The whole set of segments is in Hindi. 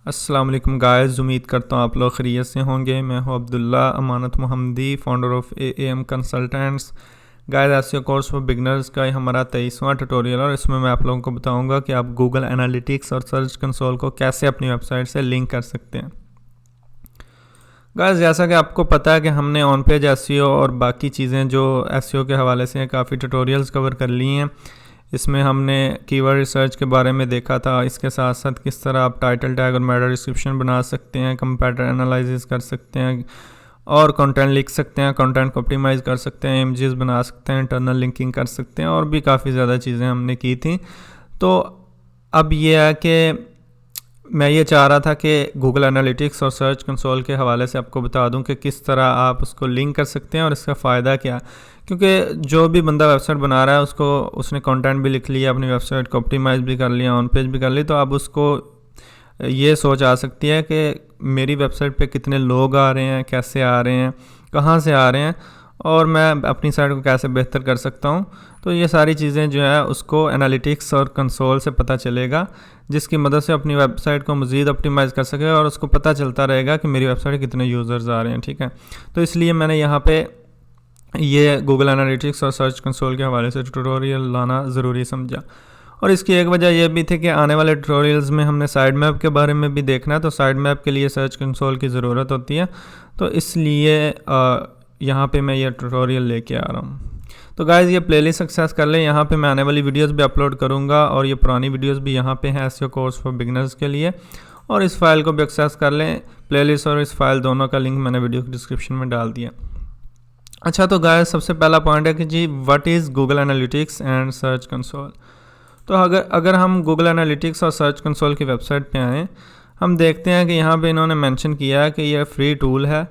अस्सलाम वालेकुम गाइस, उम्मीद करता हूँ आप लोग खैरियत से होंगे। मैं हूँ Abdullah Amanat Mohammadi, founder of AM consultants. Guys, SEO course for beginners का हमारा 23वां ट्यूटोरियल और इसमें मैं आप लोगों को बताऊंगा कि आप गूगल एनालिटिक्स और सर्च कंसोल को कैसे अपनी वेबसाइट से लिंक कर सकते हैं। गाइस, जैसा कि आपको पता है कि हमने ऑन पेज एसईओ और बाकी चीज़ें जो एसईओ के हवाले से काफ़ी ट्यूटोरियल्स कवर कर ली हैं। इसमें हमने कीवर्ड रिसर्च के बारे में देखा था। इसके साथ साथ किस तरह आप टाइटल टैग और मेटा डिस्क्रिप्शन बना सकते हैं, कंपैरेटर एनालिसिस कर सकते हैं और कंटेंट लिख सकते हैं, कंटेंट को ऑप्टिमाइज़ कर सकते हैं, इमेजेस बना सकते हैं, इंटरनल लिंकिंग कर सकते हैं और भी काफ़ी ज़्यादा चीज़ें हमने की थी। तो अब ये है कि मैं ये चाह रहा था कि गूगल एनालिटिक्स और सर्च कंसोल के हवाले से आपको बता दूं कि किस तरह आप उसको लिंक कर सकते हैं और इसका फ़ायदा क्या। क्योंकि जो भी बंदा वेबसाइट बना रहा है उसने कंटेंट भी लिख लिया, अपनी वेबसाइट को ऑप्टिमाइज़ भी कर लिया, ऑन पेज भी कर ली, तो अब उसको ये सोच आ सकती है कि मेरी वेबसाइट पे कितने लोग आ रहे हैं, कैसे आ रहे हैं, कहाँ से आ रहे हैं और मैं अपनी साइट को कैसे बेहतर कर सकता हूँ। तो ये सारी चीज़ें जो है उसको एनालिटिक्स और कंसोल से पता चलेगा, जिसकी मदद से अपनी वेबसाइट को मज़ीद ऑप्टिमाइज़ कर सके और उसको पता चलता रहेगा कि मेरी वेबसाइट कितने यूज़र्स आ रहे हैं। ठीक है, तो इसलिए मैंने यहाँ पे ये गूगल एनालिटिक्स और सर्च कंसोल के हवाले से ट्यूटोरियल लाना ज़रूरी समझा। और इसकी एक वजह यह भी थी कि आने वाले ट्यूटोरियल्स में हमने साइड मैप के बारे में भी देखना है, तो साइड मैप के लिए सर्च कंसोल की ज़रूरत होती है। तो इसलिए यहाँ पे मैं ये ट्यूटोरियल लेके आ रहा हूँ। तो गाइज़, ये प्लेलिस्ट एक्सेस कर लें। यहाँ पे मैं आने वाली वीडियोस भी अपलोड करूँगा और ये पुरानी वीडियोस भी यहाँ पे हैं एसईओ कोर्स फॉर बिगनर्स के लिए। और इस फाइल को भी एक्सेस कर लें। प्लेलिस्ट और इस फाइल दोनों का लिंक मैंने वीडियो डिस्क्रिप्शन में डाल दिया। अच्छा, तो गाइज़, सबसे पहला पॉइंट है कि जी what is Google analytics and search console. तो अगर हम गूगल एनालिटिक्स और सर्च कंसोल की वेबसाइट पे आएँ, हम देखते हैं कि यहाँ पे इन्होंने मेंशन किया है कि यह फ्री टूल है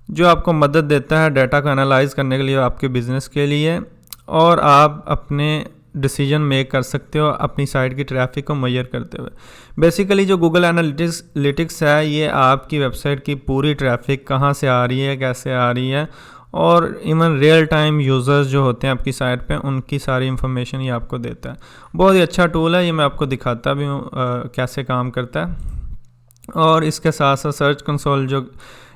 जो आपको मदद देता है डाटा को एनालाइज करने के लिए आपके बिज़नेस के लिए, और आप अपने डिसीजन मेक कर सकते हो अपनी साइट की ट्रैफिक को मेजर करते हुए। बेसिकली जो गूगल एनालिटिक्स है, ये आपकी वेबसाइट की पूरी ट्रैफिक कहाँ से आ रही है, कैसे आ रही है और इवन रियल टाइम यूज़र्स जो होते हैं आपकी साइट पे, उनकी सारी इन्फॉर्मेशन ये आपको देता है। बहुत ही अच्छा टूल है, ये मैं आपको दिखाता भी हूँ कैसे काम करता है। और इसके साथ साथ सर्च कंसोल जो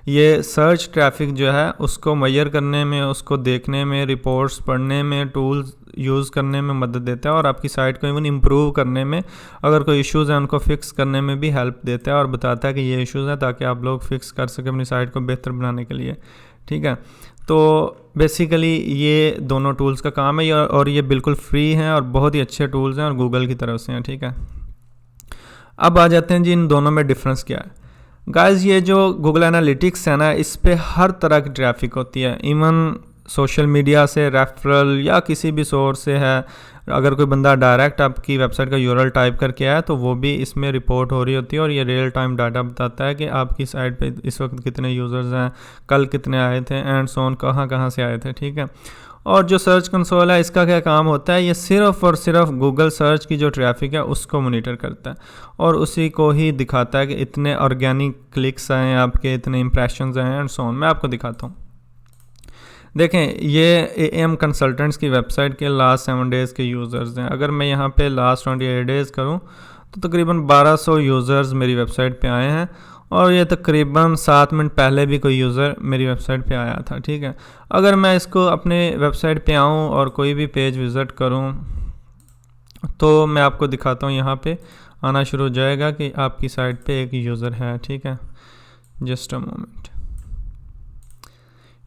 ये सर्च ट्रैफिक जो है उसको मेजर करने में, उसको देखने में, रिपोर्ट्स पढ़ने में, टूल्स यूज़ करने में मदद देता है और आपकी साइट को इवन इम्प्रूव करने में, अगर कोई इश्यूज़ हैं उनको फिक्स करने में भी हेल्प देता है और बताता है कि ये इश्यूज़ हैं ताकि आप लोग फिक्स कर सकें अपनी साइट को बेहतर बनाने के लिए। ठीक है, तो बेसिकली ये दोनों टूल्स का काम है और ये बिल्कुल फ्री हैं और बहुत ही अच्छे टूल्स हैं और गूगल की तरफ से हैं। ठीक है, अब आ जाते हैं जी इन दोनों में डिफरेंस क्या है। गाइस, ये जो गूगल एनालिटिक्स है ना, इस पे हर तरह की ट्रैफिक होती है, इवन सोशल मीडिया से, रेफरल या किसी भी सोर्स से है। अगर कोई बंदा डायरेक्ट आपकी वेबसाइट का यूआरएल टाइप करके आया तो वो भी इसमें रिपोर्ट हो रही होती है और ये रियल टाइम डाटा बताता है कि आपकी साइट पे इस वक्त कितने यूज़र्स हैं, कल कितने आए थे एंड सो ऑन, कहाँ से आए थे। ठीक है, और जो सर्च कंसोल है, इसका क्या काम होता है, ये सिर्फ़ और सिर्फ गूगल सर्च की जो ट्रैफिक है उसको मॉनिटर करता है और उसी को ही दिखाता है कि इतने ऑर्गेनिक क्लिक्स आए हैं आपके, इतने इंप्रेशंस आए हैं एंड सो ऑन। मैं आपको दिखाता हूँ। देखें, ये एएम कंसल्टेंट्स की वेबसाइट के लास्ट 7 डेज़ के यूज़र्स हैं। अगर मैं यहाँ पे लास्ट 28 डेज़ करूँ तो तकरीबन 1200 यूज़र्स मेरी वेबसाइट पे आए हैं और ये तकरीबन 7 मिनट पहले भी कोई यूज़र मेरी वेबसाइट पे आया था। ठीक है, अगर मैं इसको अपने वेबसाइट पे आऊँ और कोई भी पेज विज़िट करूँ तो मैं आपको दिखाता हूँ, यहाँ पे आना शुरू हो जाएगा कि आपकी साइट पे एक यूज़र है। ठीक है, जस्ट अ मोमेंट,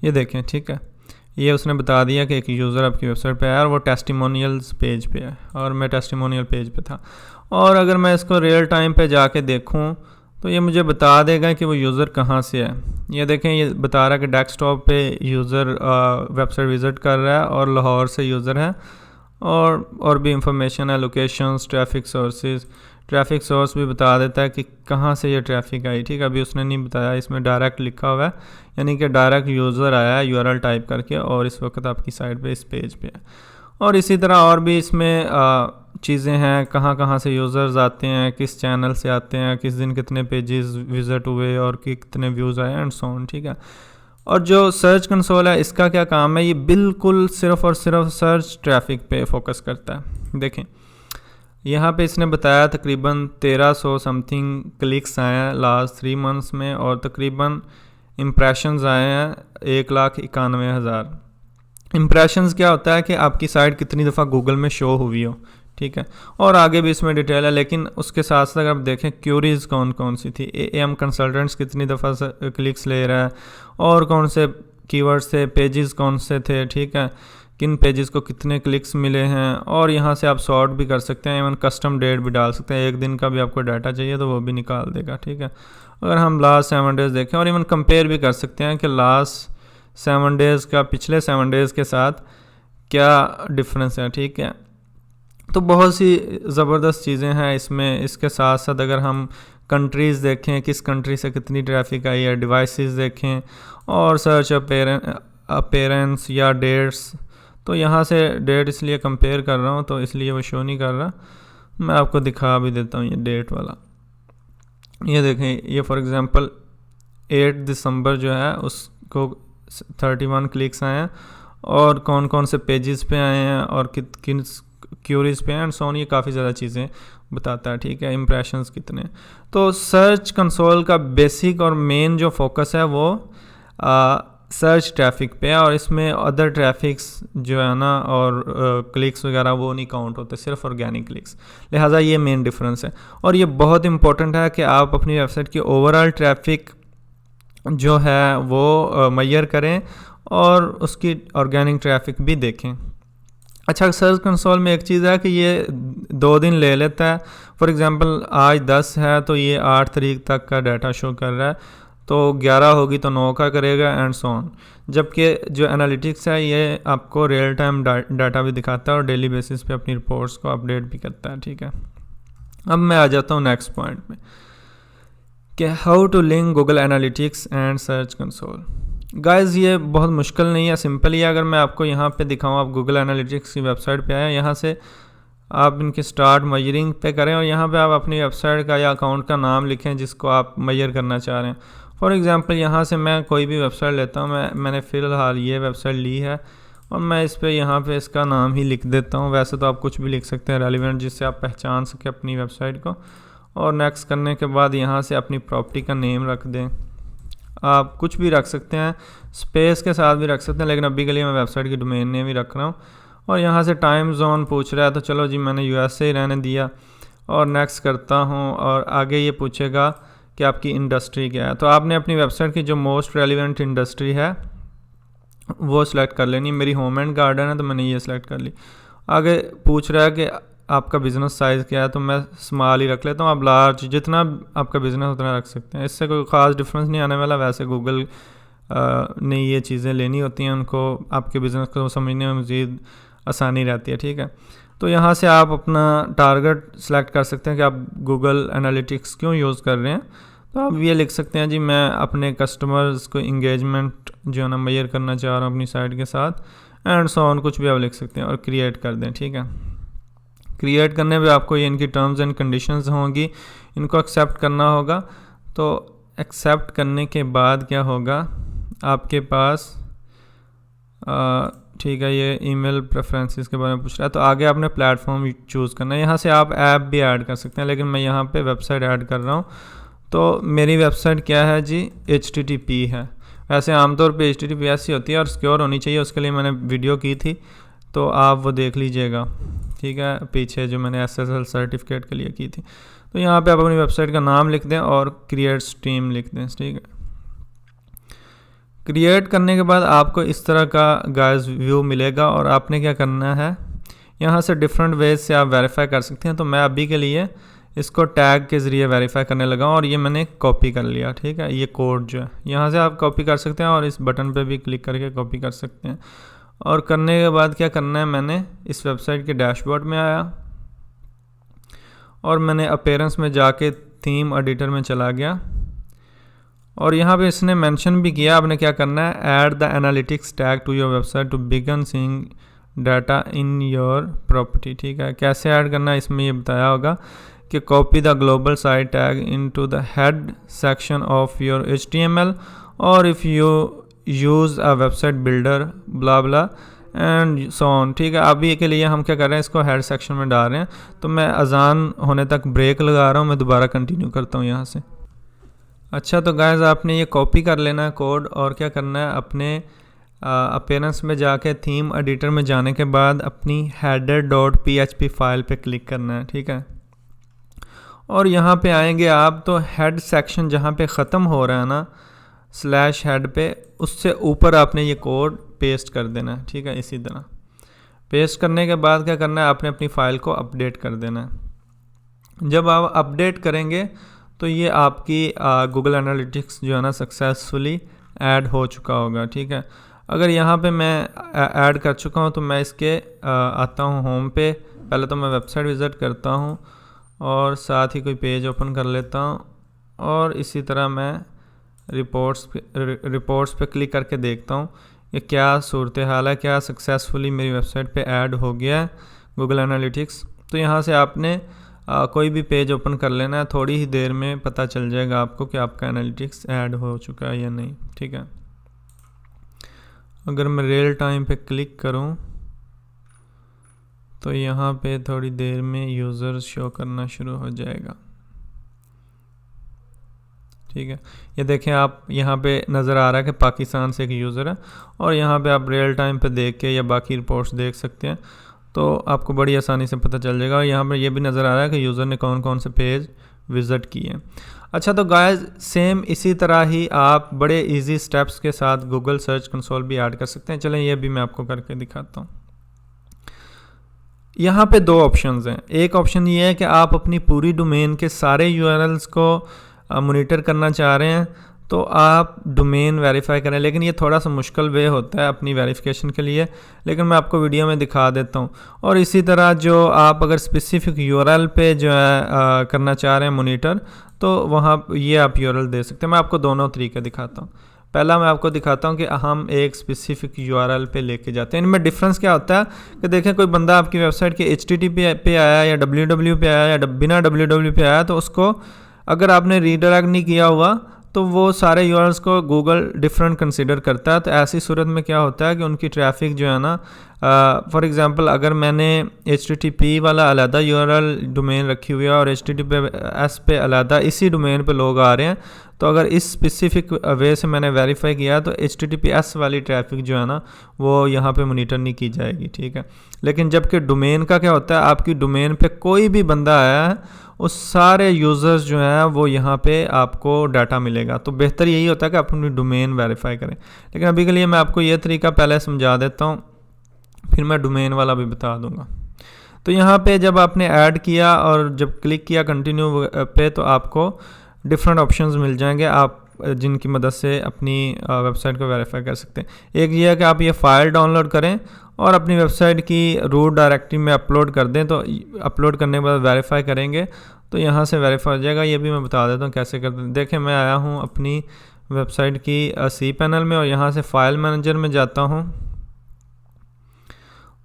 ये देखें। ठीक है, ये उसने बता दिया कि एक यूज़र आपकी वेबसाइट पे आया और वो टेस्टिमोनियल्स पेज पे है और मैं टेस्टिमोनियल पेज पे था। और अगर मैं इसको रियल टाइम पे जाके देखूँ तो ये मुझे बता देगा कि वो यूज़र कहाँ से है। ये देखें, ये बता रहा है कि डेस्कटॉप पे यूज़र वेबसाइट विज़िट कर रहा है और लाहौर से यूज़र है और भी इंफॉर्मेशन है, लोकेशंस, ट्रैफिक सोर्स भी बता देता है कि कहाँ से ये ट्रैफिक आई। ठीक है, अभी उसने नहीं बताया, इसमें डायरेक्ट लिखा हुआ है, यानी कि डायरेक्ट यूज़र आया है यूआरएल टाइप करके और इस वक्त आपकी साइट पे इस पेज पे है। और इसी तरह और भी इसमें चीज़ें हैं, कहाँ से यूज़र्स आते हैं, किस चैनल से आते हैं, किस दिन कितने पेजेस विज़िट हुए और कितने व्यूज़ आए एंड सो ऑन। ठीक है, और जो सर्च कंसोल है, इसका क्या काम है, ये बिल्कुल सिर्फ़ और सिर्फ सर्च ट्रैफिक पे फोकस करता है। देखें, यहाँ पे इसने बताया तकरीबन 1300 समथिंग क्लिक्स आए हैं लास्ट 3 मंथ्स में, और तकरीबन इम्प्रेशंस आए हैं 1,91,000। इम्प्रेशंस क्या होता है कि आपकी साइट कितनी दफ़ा गूगल में शो हुई हो, ठीक है, और आगे भी इसमें डिटेल है। लेकिन उसके साथ साथ अगर आप देखें क्यूरीज़ कौन कौन सी थी, एएम कंसल्टेंट्स कितनी दफ़ा क्लिक्स ले रहा है, और कौन से कीवर्ड्स थे, पेजेस कौन से थे, ठीक है, किन पेजेस को कितने क्लिक्स मिले हैं। और यहाँ से आप सॉर्ट भी कर सकते हैं, इवन कस्टम डेट भी डाल सकते हैं, एक दिन का भी आपको डाटा चाहिए तो वो भी निकाल देगा, ठीक है। अगर हम लास्ट 7 डेज़ देखें, और इवन कंपेयर भी कर सकते हैं कि लास्ट 7 डेज़ का पिछले 7 डेज़ के साथ क्या डिफरेंस है, ठीक है। तो बहुत सी ज़बरदस्त चीज़ें हैं इसमें। इसके साथ साथ अगर हम कंट्रीज़ देखें, किस कंट्री से कितनी ट्रैफिक आई है, डिवाइसेस देखें, और सर्च अपीयरेंस या डेट्स। तो यहाँ से डेट इसलिए कंपेयर कर रहा हूँ तो इसलिए वो शो नहीं कर रहा, मैं आपको दिखा भी देता हूँ ये डेट वाला। ये देखें, ये फॉर एग्ज़ाम्पल 8 दिसंबर जो है उसको 31 क्लिक्स आए हैं, और कौन कौन से पेजेस पे आए हैं, और किन क्यूरीज पे एंड सो ऑन, ये काफ़ी ज़्यादा चीज़ें बताता है, ठीक है। इम्प्रेशंस कितने। तो सर्च कंसोल का बेसिक और मेन जो फोकस है वो सर्च ट्रैफिक पे है, और इसमें अदर ट्रैफिक्स जो है ना और क्लिक्स वगैरह वो नहीं काउंट होते, सिर्फ ऑर्गेनिक क्लिक्स। लिहाजा ये मेन डिफरेंस है, और ये बहुत इंपॉर्टेंट है कि आप अपनी वेबसाइट की ओवरऑल ट्रैफिक जो है वो मेजर करें और उसकी ऑर्गेनिक ट्रैफिक भी देखें। अच्छा, सर्च कंसोल में एक चीज़ है कि ये 2 दिन ले लेता है। फॉर एग्जांपल आज 10 है तो ये 8 तारीख तक का डाटा शो कर रहा है, तो 11 होगी तो 9 का करेगा एंड सो ऑन। जबकि जो एनालिटिक्स है ये आपको रियल टाइम डाटा भी दिखाता है और डेली बेसिस पे अपनी रिपोर्ट्स को अपडेट भी करता है, ठीक है। अब मैं आ जाता हूँ नेक्स्ट पॉइंट में कि how to link Google analytics and search console. Guys ये बहुत मुश्किल नहीं है, सिंपल ही है। अगर मैं आपको यहाँ पे दिखाऊँ, आप गूगल एनालिटिक्स की वेबसाइट पे आए, यहाँ से आप इनके स्टार्ट मेजरिंग पे करें, और यहाँ पे आप अपनी वेबसाइट का या अकाउंट का नाम लिखें जिसको आप मेजर करना चाह रहे हैं। फॉर एग्जांपल यहाँ से मैं कोई भी वेबसाइट लेता हूँ, मैंने फ़िलहाल ये वेबसाइट ली है, और मैं इस पर यहाँ पे इसका नाम ही लिख देता हूँ। वैसे तो आप कुछ भी लिख सकते हैं रेलिवेंट, जिससे आप पहचान सकें अपनी वेबसाइट को। और नेक्स्ट करने के बाद यहाँ से अपनी प्रॉपर्टी का नेम रख दें। आप कुछ भी रख सकते हैं, स्पेस के साथ भी रख सकते हैं, लेकिन अभी के लिए मैं वेबसाइट की डोमेन नेम ही रख रहा हूँ। और यहाँ से टाइम जोन पूछ रहा है तो चलो जी मैंने यूएसए ही रहने दिया, और नेक्स्ट करता हूँ। और आगे ये पूछेगा कि आपकी इंडस्ट्री क्या है, तो आपने अपनी वेबसाइट की जो मोस्ट रेलिवेंट इंडस्ट्री है वो सिलेक्ट कर लेनी। मेरी होम एंड गार्डन है तो मैंने ये सिलेक्ट कर ली। आगे पूछ रहा है कि आपका बिज़नेस साइज़ क्या है, तो मैं स्मॉल ही रख लेता हूँ। आप लार्ज, जितना आपका बिज़नेस उतना रख सकते हैं, इससे कोई ख़ास डिफरेंस नहीं आने वाला। वैसे गूगल ने ये चीज़ें लेनी होती हैं, उनको आपके बिज़नेस को समझने में मज़ीद आसानी रहती है, ठीक है। तो यहाँ से आप अपना टारगेट सेलेक्ट कर सकते हैं कि आप गूगल एनालिटिक्स क्यों यूज़ कर रहे हैं। तो आप ये लिख सकते हैं जी मैं अपने कस्टमर्स को इंगेजमेंट जो है ना मेजर करना चाह रहा हूँ अपनी साइट के साथ, एंड सो ऑन, कुछ भी आप लिख सकते हैं और क्रिएट कर दें, ठीक है। क्रिएट करने पे आपको ये इनकी टर्म्स एंड कंडीशंस होंगी, इनको एक्सेप्ट करना होगा। तो एक्सेप्ट करने के बाद क्या होगा आपके पास, ठीक है, ये ईमेल प्रेफरेंसेस के बारे में पूछ रहा है। तो आगे आपने प्लेटफॉर्म चूज़ करना है। यहाँ से आप ऐप भी ऐड कर सकते हैं, लेकिन मैं यहाँ पे वेबसाइट ऐड कर रहा हूँ। तो मेरी वेबसाइट क्या है जी, HTTP है। वैसे आमतौर पे HTTP ऐसी होती है और सिक्योर होनी चाहिए, उसके लिए मैंने वीडियो की थी, तो आप वो देख लीजिएगा, ठीक है, पीछे जो मैंने SSL सर्टिफिकेट के लिए की थी। तो यहाँ पे आप अपनी वेबसाइट का नाम लिख दें और क्रिएट स्ट्रीम लिख दें, ठीक है। क्रिएट करने के बाद आपको इस तरह का गाइस व्यू मिलेगा, और आपने क्या करना है, यहाँ से डिफरेंट वेज से आप वेरीफाई कर सकते हैं। तो मैं अभी के लिए इसको टैग के ज़रिए वेरीफाई करने लगा हूँ, और ये मैंने कॉपी कर लिया, ठीक है। ये कोड जो है यहाँ से आप कॉपी कर सकते हैं, और इस बटन पे भी क्लिक करके कॉपी कर सकते हैं। और करने के बाद क्या करना है, मैंने इस वेबसाइट के डैशबोर्ड में आया, और मैंने अपीयरेंस में जाके थीम एडिटर में चला गया, और यहाँ पे इसने मेंशन भी किया आपने क्या करना है, add the analytics tag to your website to begin seeing data in your property, ठीक है। कैसे ऐड करना है इसमें ये बताया होगा कि copy the global site tag into the head section of your HTML, और if you use a website builder blah blah and so on. ठीक है, अभी के लिए हम क्या कर रहे हैं, इसको हेड सेक्शन में डाल रहे हैं। तो मैं अजान होने तक ब्रेक लगा रहा हूँ, मैं दोबारा कंटिन्यू करता हूँ यहाँ से। अच्छा, तो गाइस आपने ये कॉपी कर लेना है कोड, और क्या करना है, अपने अपीयरेंस में जाके थीम एडिटर में जाने के बाद अपनी header.php फाइल पे क्लिक करना है। ठीक है, और यहाँ पे आएंगे आप, तो हेड सेक्शन जहाँ पे ख़त्म हो रहा है ना स्लैश हेड पे, उससे ऊपर आपने ये कोड पेस्ट कर देना है। ठीक है, इसी तरह पेस्ट करने के बाद क्या करना है, आपने अपनी फ़ाइल को अपडेट कर देना है। जब आप अपडेट करेंगे तो ये आपकी गूगल एनालिटिक्स जो है ना सक्सेसफुली ऐड हो चुका होगा। ठीक है, अगर यहाँ पे मैं ऐड कर चुका हूँ तो मैं इसके आता हूँ होम पे। पहले तो मैं वेबसाइट विज़िट करता हूँ और साथ ही कोई पेज ओपन कर लेता हूँ, और इसी तरह मैं रिपोर्ट्स पे क्लिक करके देखता हूँ कि क्या सूरत हाल है, क्या सक्सेसफुली मेरी वेबसाइट पे ऐड हो गया है गूगल एनालिटिक्स। तो यहाँ से आपने कोई भी पेज ओपन कर लेना है, थोड़ी ही देर में पता चल जाएगा आपको कि आपका एनालिटिक्स ऐड हो चुका है या नहीं। ठीक है, अगर मैं रियल टाइम पे क्लिक करूं तो यहाँ पे थोड़ी देर में यूज़र शो करना शुरू हो जाएगा। ठीक है, ये देखें आप, यहाँ पे नज़र आ रहा है कि पाकिस्तान से एक यूज़र है, और यहाँ पे आप रियल टाइम पे देख के या बाकी रिपोर्ट्स देख सकते हैं, तो आपको बड़ी आसानी से पता चल जाएगा। और यहाँ पर ये भी नज़र आ रहा है कि यूज़र ने कौन कौन से पेज विज़िट किए हैं। अच्छा, तो गाइस सेम इसी तरह ही आप बड़े इजी स्टेप्स के साथ गूगल सर्च कंसोल भी ऐड कर सकते हैं। चलें ये भी मैं आपको करके दिखाता हूँ। यहाँ पे दो ऑप्शंस हैं। एक ऑप्शन ये है कि आप अपनी पूरी डोमेन के सारे यूआरएल्स को मॉनिटर करना चाह रहे हैं, तो आप डोमेन वेरीफाई करें, लेकिन ये थोड़ा सा मुश्किल वे होता है अपनी वेरिफिकेशन के लिए, लेकिन मैं आपको वीडियो में दिखा देता हूँ। और इसी तरह जो आप अगर स्पेसिफिक यूआरएल पे जो है करना चाह रहे हैं मॉनिटर, तो वहाँ ये आप यूआरएल दे सकते हैं। मैं आपको दोनों तरीके दिखाता हूँ। पहला मैं आपको दिखाता हूँ कि हम एक स्पेसिफिक यूआरएल पे लेके जाते हैं। इनमें डिफरेंस क्या होता है कि देखें, कोई बंदा आपकी वेबसाइट के HTTP पे आया या www पे आया या बिना www पे आया, तो उसको अगर आपने रीडायरेक्ट नहीं किया हुआ तो वो सारे यूआरएल्स को गूगल डिफरेंट कंसिडर करता है। तो ऐसी सूरत में क्या होता है कि उनकी ट्रैफिक जो है ना, फॉर एग्जांपल अगर मैंने HTTP वाला अलहदा यूआरएल डोमेन रखी हुई है और HTTPS पे अलहदा इसी डोमेन पे लोग आ रहे हैं, तो अगर इस स्पेसिफिक वे से मैंने वेरीफाई किया तो HTTPS वाली ट्रैफिक जो है ना वो यहाँ पे मॉनिटर नहीं की जाएगी। ठीक है, लेकिन जबकि डोमेन का क्या होता है, आपकी डोमेन पे कोई भी बंदा आया है, उस सारे यूज़र्स जो हैं वो यहाँ पे आपको डाटा मिलेगा। तो बेहतर यही होता है कि आप अपनी डोमेन वेरीफाई करें। लेकिन अभी के लिए मैं आपको ये तरीका पहले समझा देता हूँ, फिर मैं डोमेन वाला भी बता दूँगा। तो यहाँ पे जब आपने ऐड किया और जब क्लिक किया कंटिन्यू पे, तो आपको डिफरेंट ऑप्शंस मिल जाएंगे आप जिनकी मदद से अपनी वेबसाइट को वेरीफाई कर सकते हैं। एक ये है कि आप ये फ़ाइल डाउनलोड करें और अपनी वेबसाइट की रूट डायरेक्टरी में अपलोड कर दें। तो अपलोड करने के बाद वेरीफाई करेंगे तो यहाँ से वेरीफाई हो जाएगा। ये भी मैं बता देता हूँ कैसे करते हैं। देखें, मैं आया हूँ अपनी वेबसाइट की cPanel में, और यहाँ से फ़ाइल मैनेजर में जाता हूँ,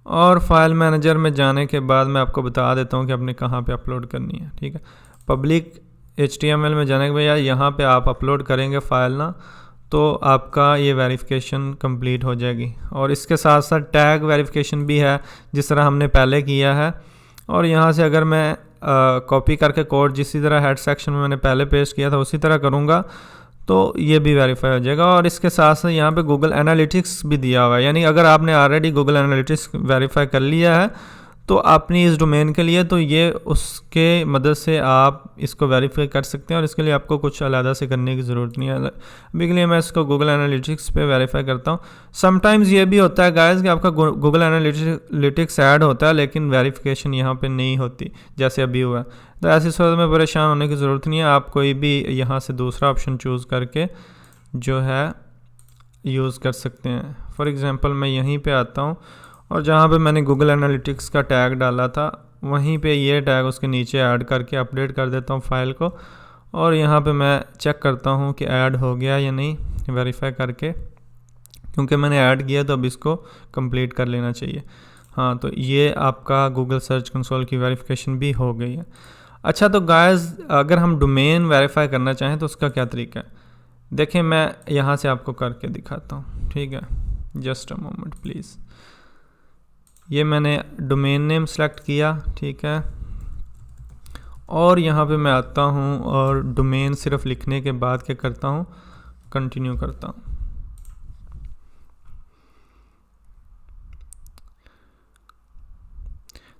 और फाइल मैनेजर में जाने के बाद मैं आपको बता देता हूँ कि आपने कहाँ पे अपलोड करनी है। ठीक है, पब्लिक HTML में जाने के बाद यहाँ पे आप अपलोड करेंगे फ़ाइल ना, तो आपका ये वेरिफिकेशन कंप्लीट हो जाएगी। और इसके साथ साथ टैग वेरिफिकेशन भी है जिस तरह हमने पहले किया है। और यहाँ से अगर मैं कॉपी करके कोड जिस तरह हेड सेक्शन में मैंने पहले पेस्ट किया था उसी तरह करूँगा तो ये भी वेरीफाई हो जाएगा। और इसके साथ साथ यहाँ पे गूगल एनालिटिक्स भी दिया हुआ है, यानी अगर आपने ऑलरेडी गूगल एनालिटिक्स वेरीफाई कर लिया है तो अपनी इस डोमेन के लिए, तो ये उसके मदद से आप इसको वेरीफाई कर सकते हैं, और इसके लिए आपको कुछ अलग से करने की ज़रूरत नहीं है। अभी के लिए मैं इसको गूगल एनालिटिक्स पे वेरीफाई करता हूँ। समटाइम्स ये भी होता है गाइस कि आपका गूगल एनालिटिक्स ऐड होता है लेकिन वेरिफिकेशन यहाँ पे नहीं होती, जैसे अभी हुआ। तो ऐसी सूरत में परेशान होने की ज़रूरत नहीं है। आप कोई भी यहाँ से दूसरा ऑप्शन चूज़ करके जो है यूज़ कर सकते हैं। फॉर एग्ज़ाम्पल मैं यहीं पे आता हूँ और जहाँ पे मैंने गूगल एनालिटिक्स का टैग डाला था वहीं पे ये टैग उसके नीचे ऐड करके अपडेट कर देता हूँ फाइल को, और यहाँ पे मैं चेक करता हूँ कि ऐड हो गया या नहीं, वेरीफाई करके, क्योंकि मैंने ऐड किया तो अब इसको कंप्लीट कर लेना चाहिए। हाँ, तो ये आपका गूगल सर्च कंसोल की वेरिफिकेशन भी हो गई है। अच्छा, तो गाइस अगर हम डोमेन वेरीफाई करना चाहें तो उसका क्या तरीका है, देखें मैं यहाँ से आपको करके दिखाता हूँ। ठीक है, जस्ट अ मोमेंट प्लीज़। ये मैंने डोमेन नेम सेलेक्ट किया, ठीक है। और यहाँ पे मैं आता हूँ और डोमेन सिर्फ लिखने के बाद क्या करता हूँ, कंटिन्यू करता हूँ।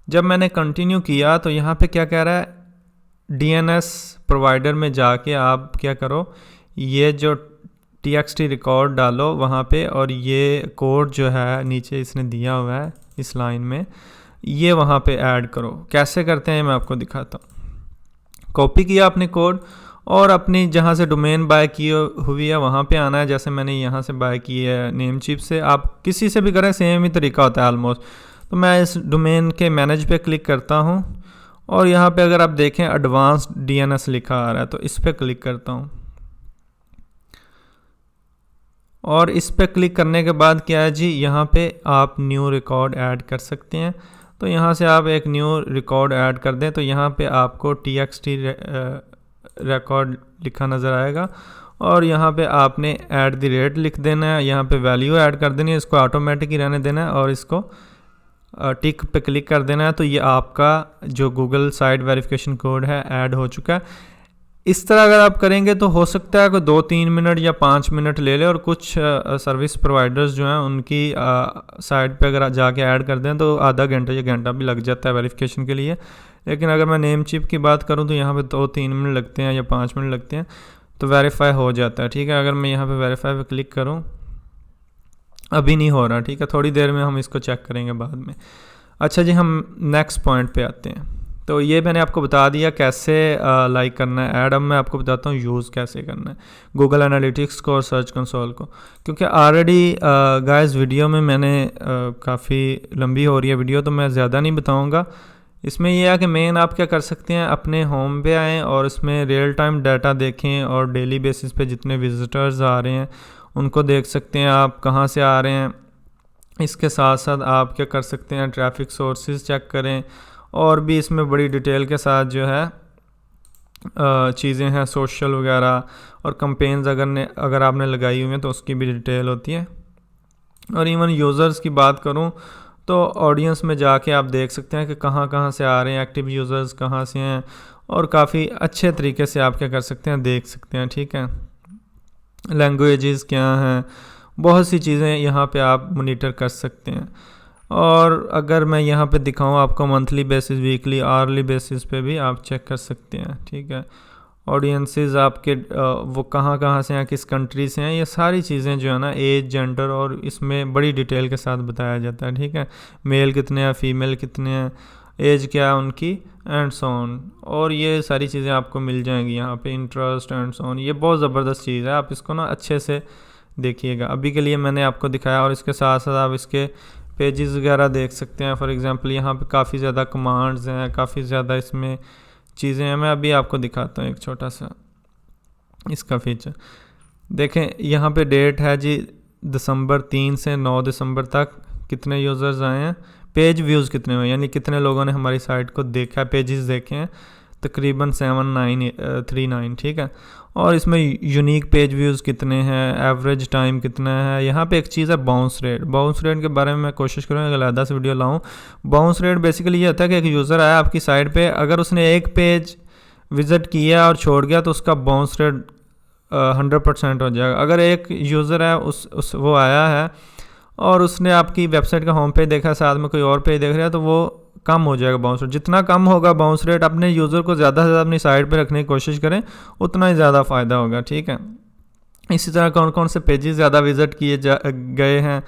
जब मैंने कंटिन्यू किया तो यहाँ पे क्या कह रहा है, DNS प्रोवाइडर में जाके आप क्या करो, ये जो TXT रिकॉर्ड डालो वहाँ पे, और ये कोड जो है नीचे इसने दिया हुआ है इस लाइन में, ये वहाँ पे ऐड करो। कैसे करते हैं मैं आपको दिखाता हूँ। कॉपी किया आपने कोड और अपनी जहाँ से डोमेन बाय की हुई है वहाँ पे आना है। जैसे मैंने यहाँ से बाय की है नेमचीप से, आप किसी से भी करें सेम ही तरीका होता है ऑलमोस्ट। तो मैं इस डोमेन के मैनेज पे क्लिक करता हूँ और यहाँ पे अगर आप देखें एडवांस्ड DNS लिखा आ रहा है, तो इस पर क्लिक करता हूँ। और इस पर क्लिक करने के बाद क्या है जी, यहाँ पे आप न्यू रिकॉर्ड ऐड कर सकते हैं। तो यहाँ से आप एक न्यू रिकॉर्ड ऐड कर दें तो यहाँ पे आपको TXT रिकॉर्ड लिखा नज़र आएगा और यहाँ पे आपने @ लिख देना है, यहाँ पे वैल्यू ऐड कर देनी है, इसको ऑटोमेटिक ही रहने देना है और इसको टिक पे क्लिक कर देना है। तो ये आपका जो गूगल साइट वेरिफिकेशन कोड है ऐड हो चुका है। इस तरह अगर आप करेंगे तो हो सकता है कि 2-3 मिनट या 5 मिनट ले ले, और कुछ सर्विस प्रोवाइडर्स जो हैं उनकी साइट पे अगर जाके ऐड कर दें तो आधा घंटा या घंटा भी लग जाता है वेरिफिकेशन के लिए। लेकिन अगर मैं नेमचीप की बात करूं तो यहाँ पे 2-3 मिनट लगते हैं या 5 मिनट लगते हैं तो वेरीफाई हो जाता है, ठीक है। अगर मैं यहाँ पे वेरीफाई पे क्लिक करूँ, अभी नहीं हो रहा, ठीक है, थोड़ी देर में हम इसको चेक करेंगे बाद में। अच्छा जी, हम नेक्स्ट पॉइंट पे आते हैं। तो ये मैंने आपको बता दिया कैसे लाइक करना है ऐड। अब मैं आपको बताता हूँ यूज़ कैसे करना है गूगल एनालिटिक्स को और सर्च कंसोल को, क्योंकि ऑलरेडी गाइस वीडियो में मैंने काफ़ी लंबी हो रही है वीडियो, तो मैं ज़्यादा नहीं बताऊँगा। इसमें यह है कि मेन आप क्या कर सकते हैं, अपने होम पे आएँ और इसमें रियल टाइम डाटा देखें और डेली बेसिस पे जितने विजिटर्स आ रहे हैं उनको देख सकते हैं आप कहाँ से आ रहे हैं। इसके साथ साथ आप क्या कर सकते हैं, ट्रैफिक सोर्सेज चेक करें और भी इसमें बड़ी डिटेल के साथ जो है चीज़ें हैं सोशल वगैरह, और कंपेन्स अगर आपने लगाई हुई हैं तो उसकी भी डिटेल होती है। और इवन यूज़र्स की बात करूं तो ऑडियंस में जाके आप देख सकते हैं कि कहाँ कहाँ से आ रहे हैं, एक्टिव यूज़र्स कहाँ से हैं, और काफ़ी अच्छे तरीके से आप क्या कर सकते हैं, देख सकते हैं, ठीक है। लैंग्वेजेस क्या हैं, बहुत सी चीज़ें यहाँ पे आप मॉनिटर कर सकते हैं। और अगर मैं यहाँ पे दिखाऊँ आपको monthly basis, weekly, hourly basis पे भी आप चेक कर सकते हैं, ठीक है। ऑडियंसेस आपके वो कहाँ कहाँ से हैं, किस कंट्री से हैं, ये सारी चीज़ें जो है ना, एज, जेंडर, और इसमें बड़ी डिटेल के साथ बताया जाता है, ठीक है। मेल कितने हैं, फीमेल कितने हैं, एज क्या है उनकी, एंड सो ऑन। और ये सारी चीज़ें आपको मिल जाएंगी यहाँ पे, इंटरेस्ट एंड सो ऑन। ये बहुत ज़बरदस्त चीज़ है, आप इसको ना अच्छे से देखिएगा। अभी के लिए मैंने आपको दिखाया, और इसके साथ साथ आप इसके पेजेस वगैरह देख सकते हैं। फॉर एग्जांपल यहाँ पे काफ़ी ज़्यादा कमांड्स हैं, काफ़ी ज़्यादा इसमें चीज़ें हैं। मैं अभी आपको दिखाता हूँ एक छोटा सा इसका फीचर। देखें यहाँ पे डेट है जी, दिसंबर 3 से 9 दिसंबर तक कितने यूज़र्स आए हैं, पेज व्यूज़ कितने हुए, यानी कितने लोगों ने हमारी साइट को देखा, पेजेस देखे हैं, तकरीबन 7939, ठीक है। और इसमें यूनिक पेज व्यूज़ कितने हैं, एवरेज टाइम कितना है। यहाँ पे एक चीज़ है बाउंस रेट। बाउंस रेट के बारे में मैं कोशिश करूँगा कि अलग से वीडियो लाऊँ। बाउंस रेट बेसिकली ये होता है कि एक यूज़र आया आपकी साइट पे, अगर उसने एक पेज विज़िट किया और छोड़ गया तो उसका बाउंस रेट 100% हो जाएगा। अगर एक यूज़र है वो आया है और उसने आपकी वेबसाइट का होम पेज देखा, साथ में कोई और पेज देख रहा है, तो वो कम हो जाएगा बाउंस रेट। जितना कम होगा बाउंस रेट, अपने यूज़र को ज़्यादा से ज़्यादा अपनी साइट पे रखने की कोशिश करें, उतना ही ज़्यादा फ़ायदा होगा, ठीक है। इसी तरह कौन कौन से पेजेस ज़्यादा विज़िट किए गए हैं,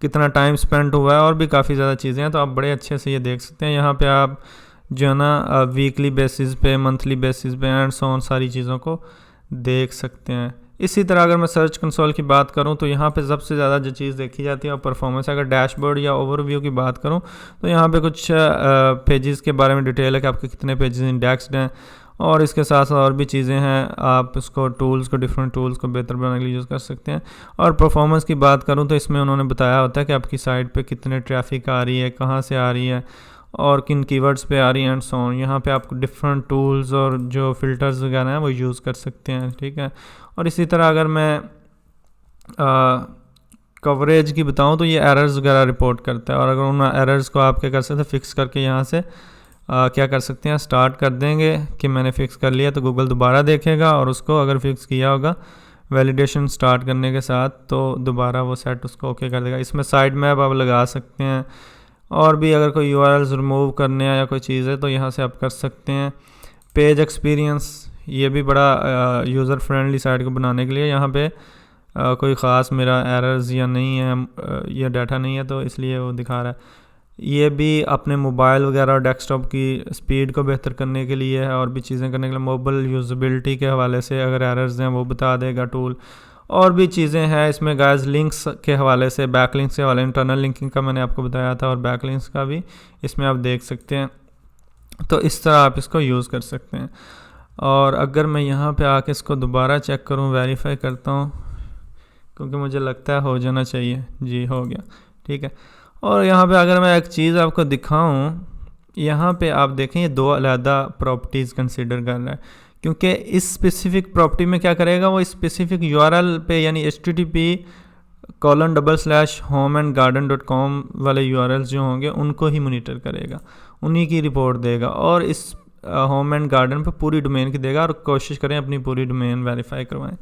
कितना टाइम स्पेंड हुआ है, और भी काफ़ी ज़्यादा चीज़ें हैं। तो आप बड़े अच्छे से ये देख सकते हैं। यहाँ पे आप जो है ना वीकली बेसिस पे, मंथली बेसिस पे, एंड सो ऑन सारी चीज़ों को देख सकते हैं। इसी तरह अगर मैं सर्च कंसोल की बात करूं तो यहाँ पे सबसे ज़्यादा जो चीज़ देखी जाती है परफॉर्मेंस। अगर डैशबोर्ड या ओवरव्यू की बात करूं तो यहाँ पे कुछ पेजेस के बारे में डिटेल है कि आपके कितने पेजेस इंडेक्स्ड हैं, और इसके साथ साथ और भी चीज़ें हैं। आप इसको टूल्स को, डिफरेंट टूल्स को बेहतर बनाने के लिए यूज़ कर सकते हैं। और परफॉर्मेंस की बात करूँ तो इसमें उन्होंने बताया होता है कि आपकी साइट पर कितने ट्रैफिक आ रही है, कहाँ से आ रही है, और किन कीवर्ड्स पे आ रही है, एंड सो ऑन। यहाँ पे आपको डिफरेंट टूल्स और जो फिल्टर्स वगैरह हैं वो यूज़ कर सकते हैं, ठीक है। और इसी तरह अगर मैं कवरेज की बताऊं तो ये एरर्स वगैरह रिपोर्ट करता है, और अगर उन एरर्स को आप क्या कर सकते हैं फिक्स करके यहाँ से क्या कर सकते हैं स्टार्ट कर देंगे कि मैंने फ़िक्स कर लिया, तो गूगल दोबारा देखेगा और उसको अगर फ़िक्स किया होगा वैलिडेशन स्टार्ट करने के साथ तो दोबारा वो सेट उसको ओके कर देगा। इसमें साइड मैप आप लगा सकते हैं, और भी अगर कोई यूआरएल्स रिमूव करने या कोई चीज़ है तो यहाँ से आप कर सकते हैं। पेज एक्सपीरियंस, ये भी बड़ा यूज़र फ्रेंडली साइट को बनाने के लिए यहाँ पे कोई ख़ास मेरा एरर्स या नहीं है या डाटा नहीं है तो इसलिए वो दिखा रहा है। ये भी अपने मोबाइल वगैरह और डेस्कटॉप की स्पीड को बेहतर करने के लिए है, और भी चीज़ें करने के लिए मोबाइल यूज़बिलिटी के हवाले से अगर एरर्स हैं वो बता देगा टूल, और भी चीज़ें हैं इसमें गाइस। लिंक्स के हवाले से, बैक लिंक्स के हवाले, इंटरनल लिंकिंग का मैंने आपको बताया था और बैक लिंक्स का भी इसमें आप देख सकते हैं। तो इस तरह आप इसको यूज़ कर सकते हैं। और अगर मैं यहाँ पे आके इसको दोबारा चेक करूँ, वेरीफाई करता हूँ, क्योंकि मुझे लगता है हो जाना चाहिए। जी हो गया, ठीक है। और यहाँ पे अगर मैं एक चीज़ आपको दिखाऊँ, यहाँ पे आप देखें ये दो अलग प्रॉपर्टीज़ कंसिडर कर रहा है, क्योंकि इस स्पेसिफिक प्रॉपर्टी में क्या करेगा वो स्पेसिफिक यूआरएल पे यानी http://homeandgarden.com वाले यूआरएल्स जो होंगे उनको ही मॉनिटर करेगा, उन्हीं की रिपोर्ट देगा, और इस होम एंड गार्डन पे पूरी डोमेन की देगा, और कोशिश करें अपनी पूरी डोमेन वेरीफाई करवाएं,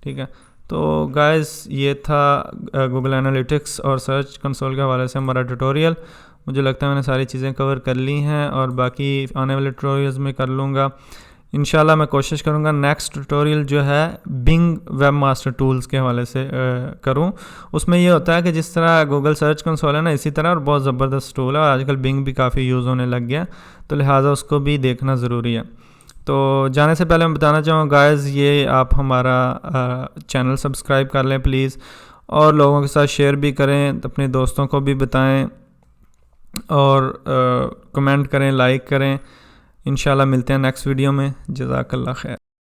ठीक है। तो गाइस ये था गूगल एनालिटिक्स और सर्च कंसोल के हवाले से हमारा ट्यूटोरियल। मुझे लगता है मैंने सारी चीज़ें कवर कर ली हैं, और बाकी आने वाले ट्यूटोरियल्स में कर लूँगा इंशाल्लाह। मैं कोशिश करूँगा नेक्स्ट ट्यूटोरियल जो है बिंग वेबमास्टर टूल्स के हवाले से करूँ। उसमें ये होता है कि जिस तरह गूगल सर्च कंसोल है ना, इसी तरह और बहुत ज़बरदस्त टूल है, और आजकल बिंग भी काफ़ी यूज़ होने लग गया, तो लिहाजा उसको भी देखना ज़रूरी है। तो जाने से पहले मैं बताना चाहूँगा गाइस, ये आप हमारा चैनल सब्सक्राइब कर लें प्लीज़, और लोगों के साथ शेयर भी करें, अपने दोस्तों को भी बताएं, और कमेंट करें, लाइक करें। इंशाल्लाह मिलते हैं नेक्स्ट वीडियो में। जज़ाकल्लाह खैर।